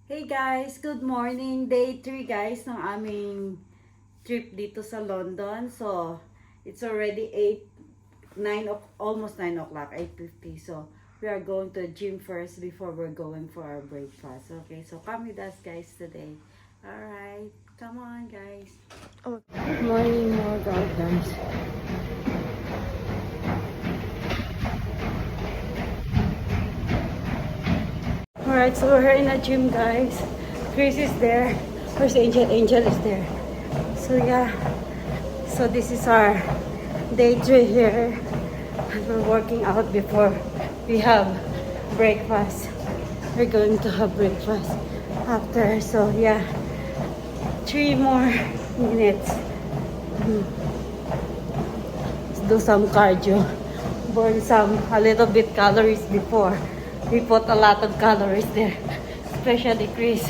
Hey guys, good morning. Day 3 guys ng aming trip dito sa London. So, it's already 9, almost 9 o'clock, 8:50. So, we are going to the gym first before we're going for our breakfast. Okay, so come with us guys today. Alright, come on guys. Good morning mga guys. Alright, so we're in a gym guys. Chris is there. Where's Angel? Angel is there. So yeah, so this is our day 3 here. And we're working out before we have breakfast. We're going to have breakfast after. So yeah, 3 more minutes. Let's do some cardio. Burn a little bit calories before. We put a lot of calories there, especially Chris.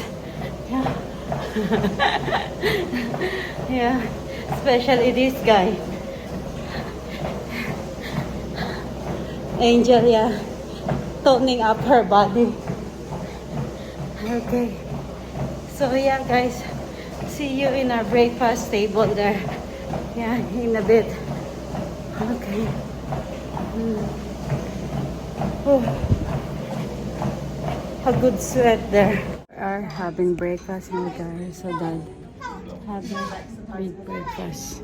Yeah. Yeah, especially this guy. Angel, yeah, toning up her body. Okay. So yeah, guys, see you in our breakfast table there. Yeah, in a bit. Okay. Oh. A good sweat there. We are having breakfast now guys. So Dad having big breakfast.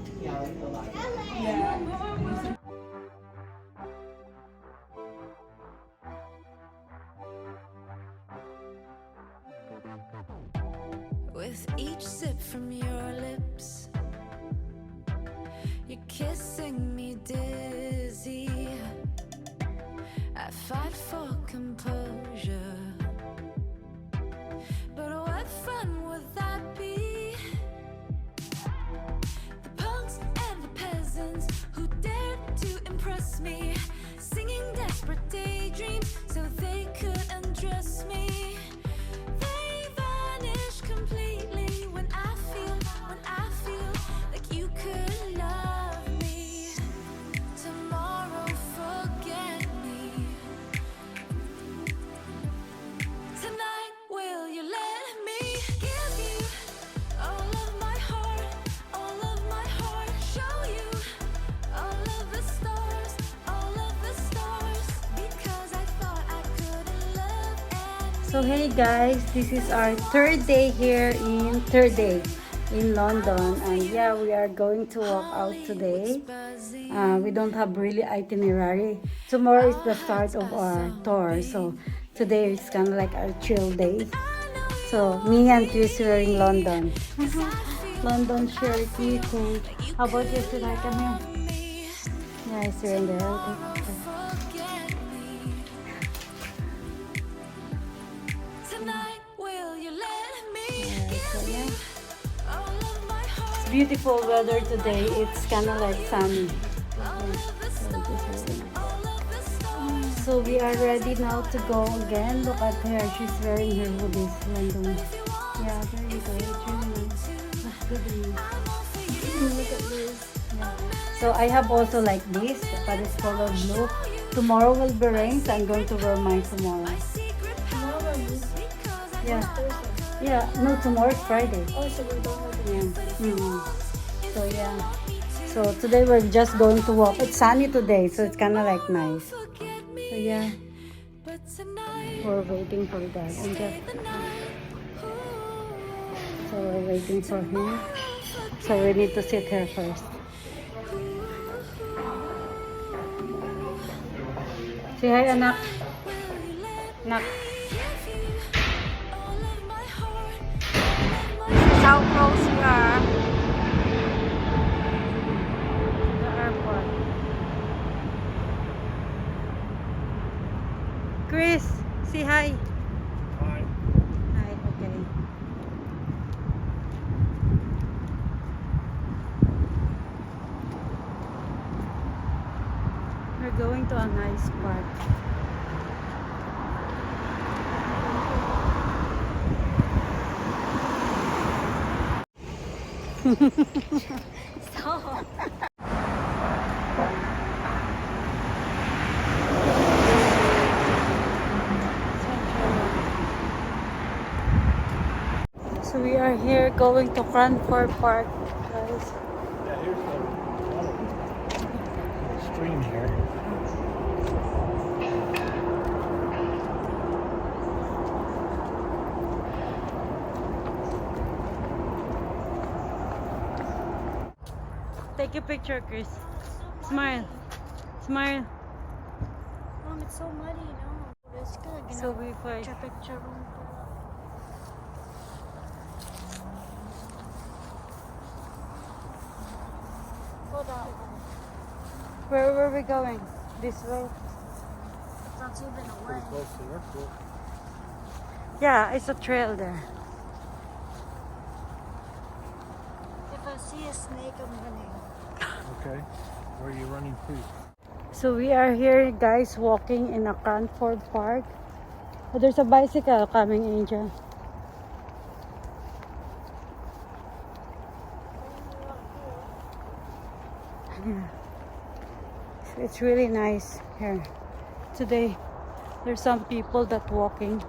With each sip from your lips, you're kissing me dizzy. I fight for composure, but what fun would that be? The punks and the peasants who dared to impress me, singing desperate daydreams so they could undress me. They vanish completely when I feel like you could love me. Tomorrow forget me. Tonight will you let me give you all of my heart, show you all of the stars, because I thought I couldn't love anyone. So hey guys, this is our third day in London, and yeah, we are going to walk out today. We don't have really itinerary. Tomorrow is the start of our tour, so today is kind of like our chill day. So me and Chris are in London. London shirt, cool. How about you, Sila? Come here. Yeah, it's here in there. Okay. So yeah. It's beautiful weather today. It's kind of like sunny. So we are ready now to go again. Look at her. She's wearing her hoodies. London. Yeah, there you go. It's really nice. Looks good on you. Look at this. Yeah. So I have also like this, but it's color blue. Tomorrow will be rain, so I'm going to wear mine tomorrow. Yeah. Yeah. No, tomorrow is Friday. Oh, so we don't have Yeah. So yeah. So today we're just going to walk. It's sunny today, so it's kind of like nice. So yeah. We're waiting for that. So we're waiting for him. So we need to sit here first. Say hi, anak. Anak. This is how close we are to the airport. Chris, say hi. Hi. Hi, okay. We're going to a nice park. Stop. So we are here going to Cranford Park, guys. Yeah, here's the little stream here. Take a picture, Chris. Smile. Smile. Mom, it's so muddy, no. It's good. So we find. Picture room. Hold on. Where were we going? This way? That's even away. Close to the airport. Yeah, it's a trail there. If I see a snake, I'm running. Okay. Where are you running to? So we are here, guys, walking in a Cranford Park. Oh, there's a bicycle coming, Angel. Yeah. So it's really nice here. Today, there's some people that walking,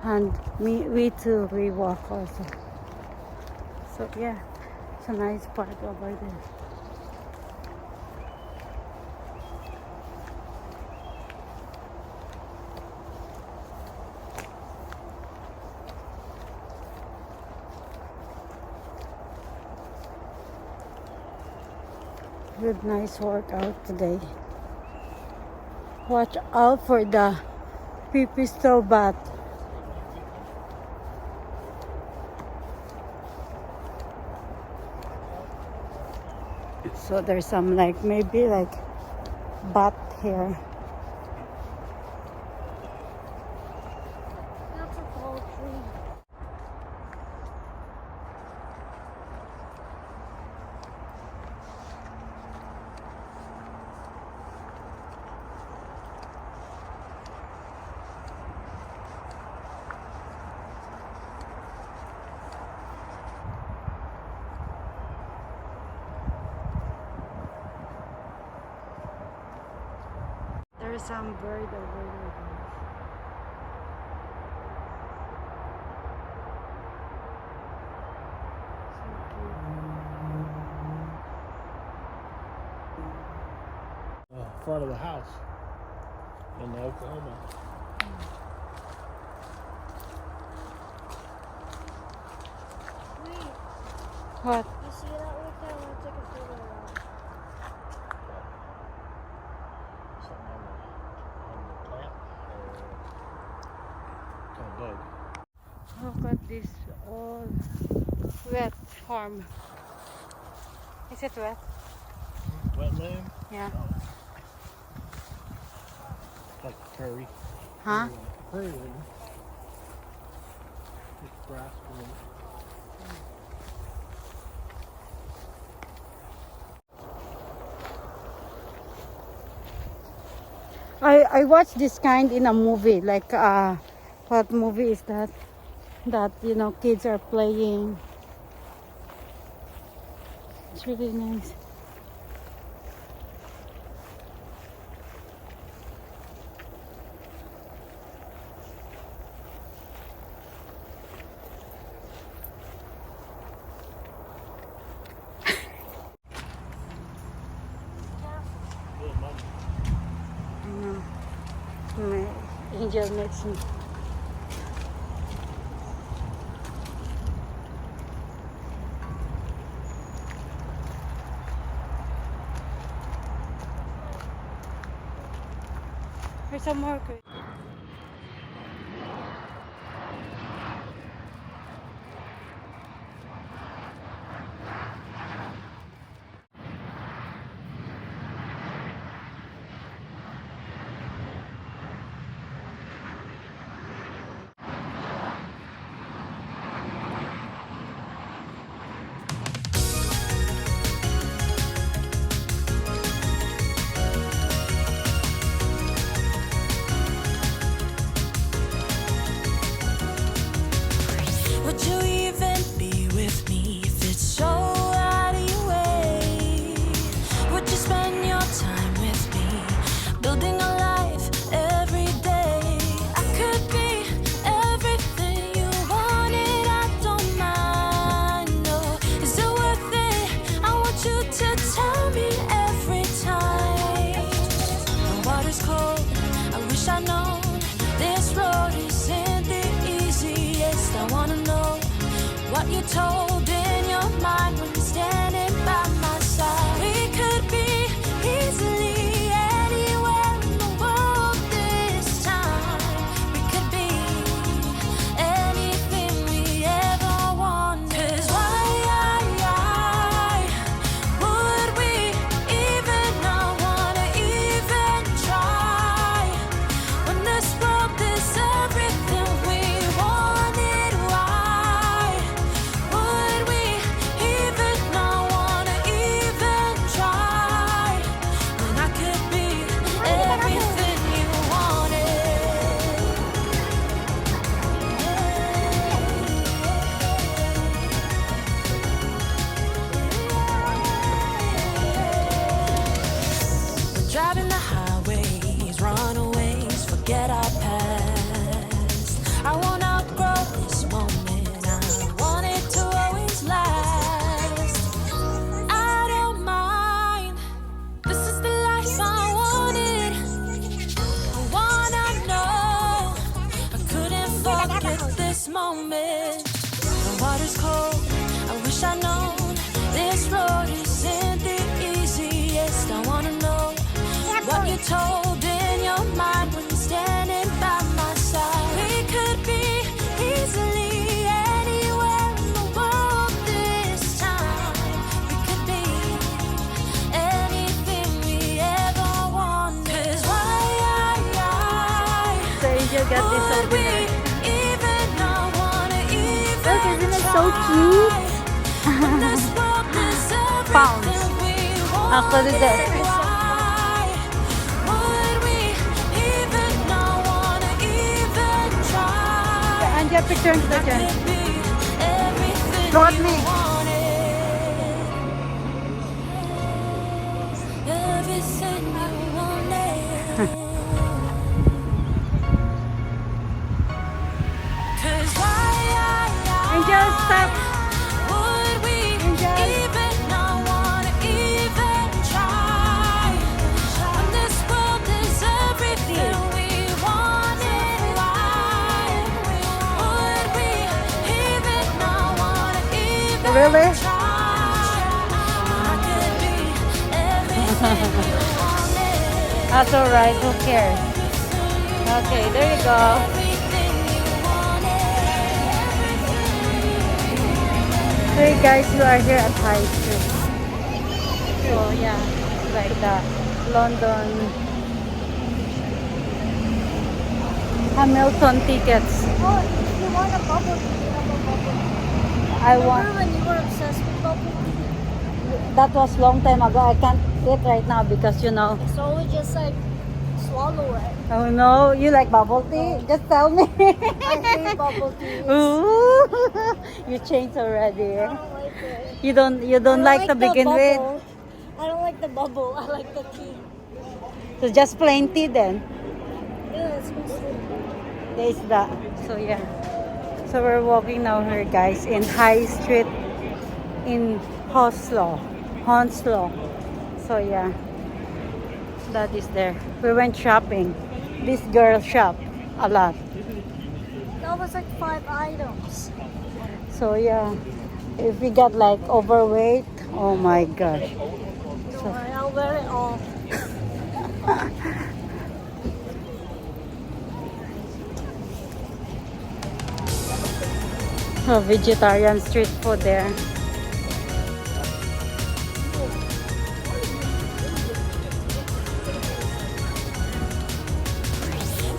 and we too, we walk also. So yeah, it's a nice park over there. Good, nice workout today. Watch out for the pistol bat. So there's some maybe bat here. That's a tall tree. There's some bird over there, guys. So cute. Front of the house in Oklahoma. Wait, What? you see that right there? I want to take a photo of that. Something on the plant or kind of bug. Look at this all wet farm. Is it wet? Wetland, Yeah. like prairie. Huh? Prairie land. Just grass green. I watched this kind in a movie, what movie is that? That kids are playing. It's really nice. Little mud. My angel makes me. There's some more. what you told in your mind when you're standing by my side. We could be easily anywhere in the world this time. We could be anything we ever wanted. 'Cause why would we even not wanna even try when this world is everything we wanted? Why would we even not wanna even try when I could be everything you wanted? We're driving the highways, runaways, forget our past. I won't outgrow this moment. I want it to always last. I don't mind. This is the life I wanted. I wanna know. I couldn't forget this moment. The water's cold. I wish I'd known this road isn't the easiest. I wanna know what you told in your mind when you're standing by my side. We could be easily anywhere in the world this time. We could be anything we ever wanted. 'Cause why So Angel got this would over we here. even not wanna even Look, isn't it so try cute? when this world is Pounds. everything we Actually, wanted? this. Why would we even not wanna even try? Angel, picture into the dyan. Could be everything Look at you me. wanted. Everything you wanted. 'Cause why Angel, stop. would we Angel. even not wanna even try when this world is everything we wanted? Why would we even not wanna even Really? try when I could be everything you wanted? That's alright, who cares? Okay, there you go. Everything you wanted. Hey guys, you are here at High Street. So yeah, like the London Hamilton tickets. Oh, you want a bubble tea? You have a bubble tea. I Remember want. when you were obsessed with bubble tea? That was long time ago. I can't eat right now because you know. So we just like swallow it. Oh no, you like bubble tea? Just tell me. I hate bubble tea. Ooh, you changed already. I don't like it. You don't I like to the begin with. bubble. I don't like the bubble. I like the tea. So just plain tea then. Yeah, it's mostly. There's that. So yeah. So we're walking now here guys in High Street in Hounslow. So yeah. That is there. We went shopping. This girl shop a lot. That was like 5 items. So yeah. If we got like overweight, oh my gosh. Don't worry, I'll wear it all. Oh, vegetarian street food there.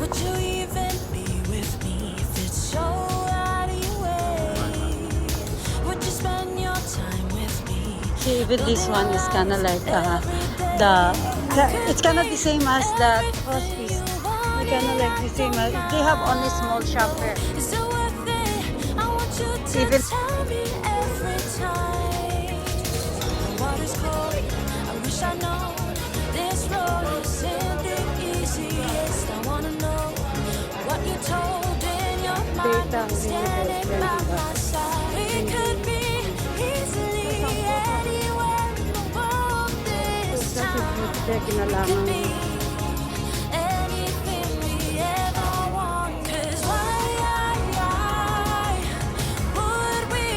Would you even be with me if it's so out of your way? Would you spend your time with me? See, even this one is kind of like it's kind of the same as the hospice. Kind of like the same as they have only small shop here. Is it worth it? I want you to Even tell me every time. The water's cold. I wish I know this road isn't the easiest. I wanna know what you told in your mind when you're standing by my side. We could be easily anywhere in the world this time. Check kinalangan. Could be anything we ever want. 'Cause why would we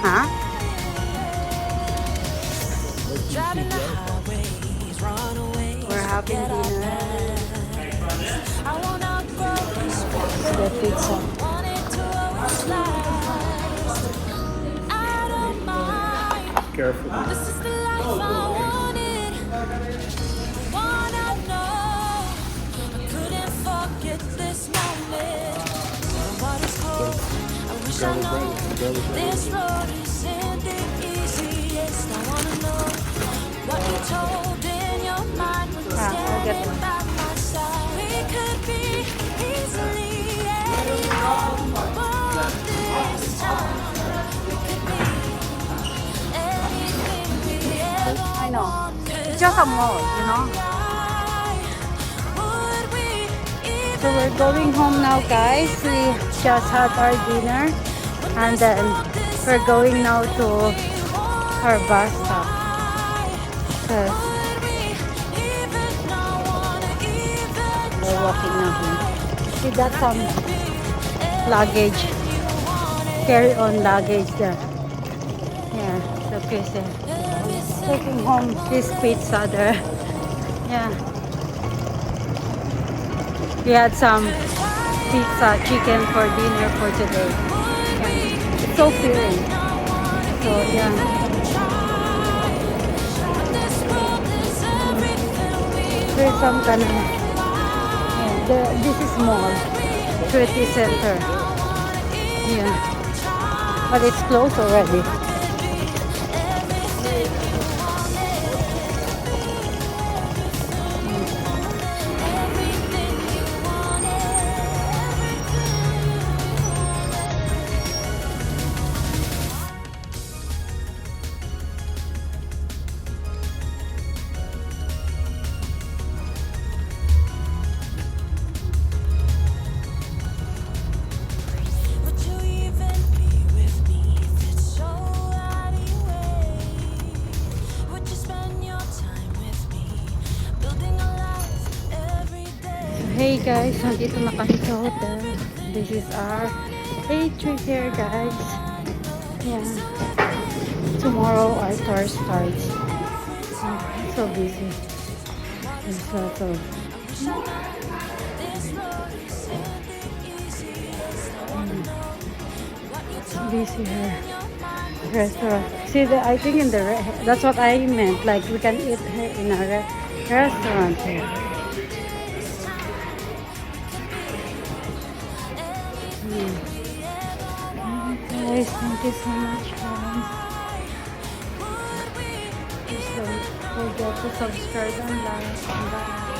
Huh? Driving the highways, run away. We're having dinner. I wanna go The pizza. wanted to always last. I don't mind. Careful. This is the life I wanted. Wanna know. I couldn't forget this moment. What is cold? I wish I know. This road isn't the easiest. I wanna know what you told in your mind when you're I'll get standing one. by my side. We could be easily anyone, but this time we could be anything we ever I know. wanted. It's just a mall, you know. Would we So we're going home now, guys. We just had our dinner, and then we're going now to our bus stop. So we're walking now. We got some luggage, carry-on luggage there. Yeah, so Chris is taking home this pizza there. Yeah. We had some pizza, chicken for dinner for today. Yeah. It's so filling. So yeah. There's some kind of, yeah, this is mall, Treaty Center. Yeah. But it's closed already. Would you even be with me if it's so out of your way? Would you spend your time with me, building a life every day? Hey guys, nandito na kami sa hotel. This is our Day3 here, guys. Yeah. Tomorrow our tour starts. So busy. It's so busy here. Restaurant. See, I think in the that's what I meant. Like we can eat here in a restaurant here. Guys, thank you so much, guys. Please don't forget to subscribe and like and bye.